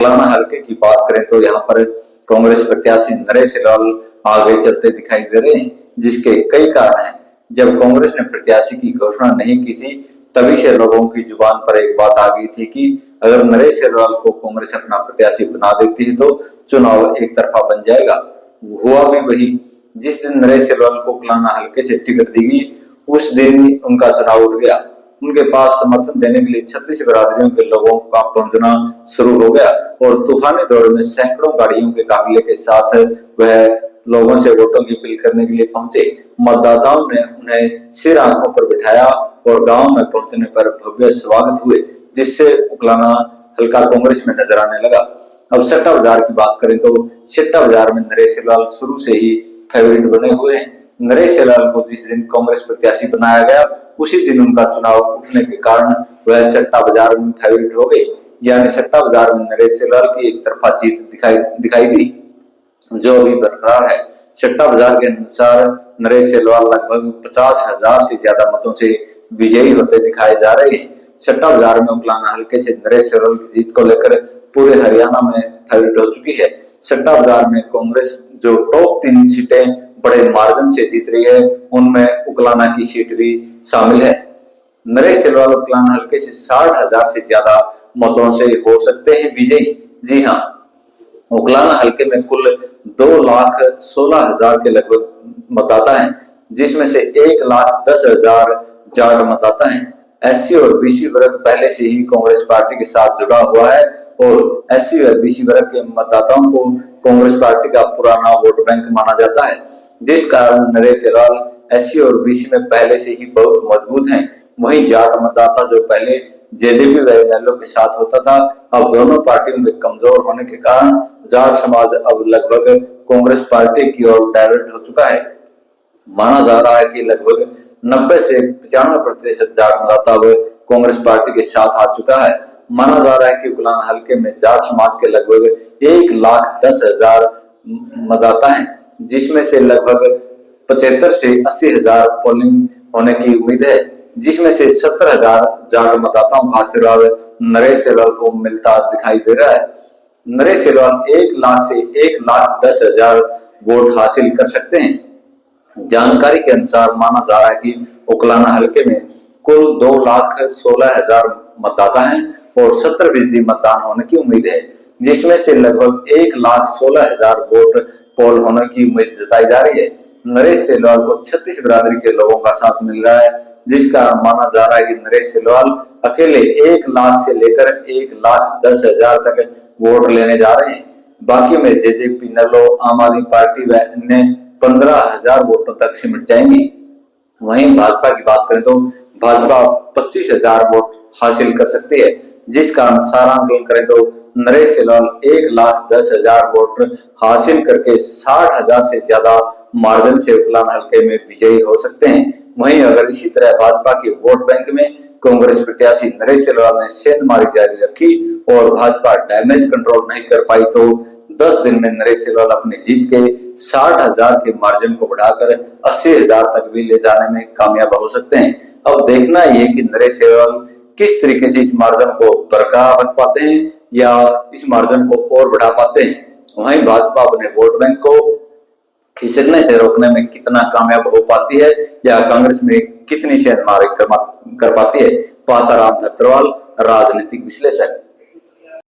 फलाना हल्के की बात करें तो यहाँ पर कांग्रेस प्रत्याशी नरेश लाल आगे चलते दिखाई दे रहे हैं, जिसके कई कारण हैं। जब कांग्रेस ने प्रत्याशी की घोषणा नहीं की थी, तभी से लोगों की जुबान पर एक बात आ गई थी कि अगर नरेश लाल को कांग्रेस अपना प्रत्याशी बना देती है तो चुनाव एक तरफा बन जाएगा। हुआ भी वही। जिस दिन नरेश लाल को फलाना हल्के से टिकट दी गई, उस दिन उनका चुनाव उठ गया। उनके पास समर्थन देने के लिए 36 बिरादरियों के लोगों का पहुंचना शुरू हो गया और तूफानी दौर में सैकड़ों गाड़ियों के काफिले के साथ वह लोगों से वोटों की अपील करने के लिए पहुंचे। मतदाताओं ने उन्हें सिर आंखों पर बिठाया और गांव में पहुंचने पर भव्य स्वागत हुए, जिससे उकलाना हल्का कांग्रेस में नजर आने लगा। अब सट्टा बाजार की बात करें तो सट्टा बाजार में नरेश लाल शुरू से ही फेवरेट बने हुए हैं। नरेश लाल को जिस दिन कांग्रेस प्रत्याशी बनाया गया, उसी दिन उनका चुनाव उठने के कारण वह सट्टा बाजार में फेवरेट हो गए। यानी सट्टा बाजार में नरेश लाल की एक तरफा जीत दिखाई दी, जो अभी बरकरार है। सट्टा बाजार के अनुसार नरेश लाल लगभग 50,000 से ज्यादा मतों से विजयी होते दिखाए जा रहे हैं। सट्टा बाजार में उकलाना हल्के से नरेश लाल की जीत को लेकर पूरे हरियाणा में फेवरेट हो चुकी है। सट्टा बाजार में कांग्रेस जो टॉप 3 सीटें बड़े मार्जिन से जीत रही है, उनमें उकलाना की सीट भी शामिल है। नरेश लाल उकलाना हल्के से 60,000 से ज्यादा मतों से हो सकते हैं विजयी। जी हाँ, उकलाना हल्के में कुल 2,16,000 के लगभग मतदाता हैं, जिसमें से 1,10,000 जाट मतदाता हैं। एससी और बीसी वर्ग पहले से ही कांग्रेस पार्टी के साथ जुड़ा हुआ है और एससी और बीसी वर्ग के मतदाताओं को कांग्रेस पार्टी का पुराना वोट बैंक माना जाता है, जिस कारण नरेश लाल एससी और बीसी में पहले से ही बहुत मजबूत हैं। वहीं जाट मतदाता जो पहले जेजेपी व इनेलो के साथ होता था, अब दोनों पार्टियों के कमजोर होने के कारण जाट समाज अब लगभग कांग्रेस पार्टी की ओर डाइवर्ट हो चुका है। माना जा रहा है कि लगभग 90 से 95% जाट मतदाता अब कांग्रेस पार्टी के साथ आ चुका है। माना जा रहा है कि उकलाना हल्के में जाट समाज के लगभग 1,10,000 मतदाता हैं, जिसमें से लगभग 75 से 80,000 पोलिंग होने की उम्मीद है, जिसमें से 70,000 जाट मतदाताओं का आशीर्वाद नरेश लाल को मिलता दिखाई दे रहा है। नरेश लाल 1 लाख से 1,10,000 वोट हासिल कर सकते हैं। जानकारी के अनुसार माना जा रहा है कि उकलाना हल्के में कुल 2,16,000 मतदाता हैं और 70% मतदान होने की उम्मीद है, जिसमें से लगभग 1,16,000 वोट पोल होने की उम्मीद जताई जा रही है। नरेश लाल को 36 बिरादरी के लोगों का साथ मिल रहा है, जिस कारण माना जा रहा है कि नरेश लाल अकेले 1 लाख से लेकर 1,10,000 तक वोट लेने जा रहे हैं। बाकी में जेजेपी, इनेलो, आम आदमी पार्टी व अन्य 15,000 वोटों तक सिमट जाएंगी। वहीं भाजपा की बात करें तो भाजपा 25,000 वोट हासिल कर सकती है, जिस कारण सारांकलन करें तो नरेश लाल 1,10,000 वोट हासिल करके 60,000 से ज्यादा मार्जिन से उकलाना हल्के में विजयी हो सकते हैं। वहीं अगर इसी तरह भाजपा के वोट बैंक में कांग्रेस प्रत्याशी नरेश लाल ने सेंधमारी जारी रखी और भाजपा डैमेज कंट्रोल नहीं कर पाई तो 10 दिन में नरेश लाल अपनी जीत के 60,000 के मार्जिन को बढ़ाकर 80,000 तक भी ले जाने में कामयाब हो सकते हैं। अब देखना यह कि नरेश लाल किस तरीके से इस मार्जिन को बरकरार रख पाते हैं या इस मार्जिन को और बढ़ा पाते हैं। वहीं भाजपा अपने वोट बैंक को खिसकने से रोकने में कितना कामयाब हो पाती है या कांग्रेस में कितनी सेंधमारी कर पाती है। पासाराम धत्रवाल, राजनीतिक विश्लेषक।